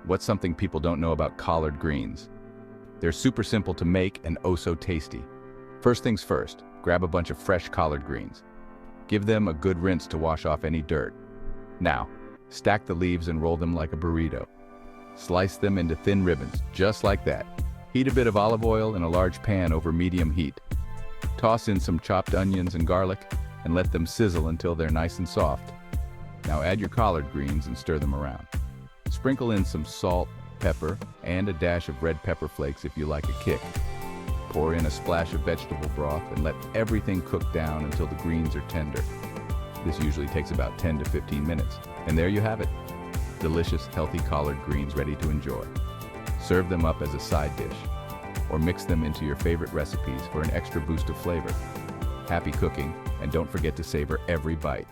What's something people don't know about collard greens? They're super simple to make and oh so tasty. First things first, grab a bunch of fresh collard greens. Give them a good rinse to wash off any dirt. Now, stack the leaves and roll them like a burrito. Slice them into thin ribbons, just like that. Heat a bit of olive oil in a large pan over medium heat. Toss in some chopped onions and garlic and let them sizzle until they're nice and soft. Now add your collard greens and stir them around. Sprinkle in some salt, pepper, and a dash of red pepper flakes if you like a kick. Pour in a splash of vegetable broth and let everything cook down until the greens are tender. This usually takes about 10 to 15 minutes. And there you have it. Delicious, healthy collard greens ready to enjoy. Serve them up as a side dish, or mix them into your favorite recipes for an extra boost of flavor. Happy cooking, and don't forget to savor every bite.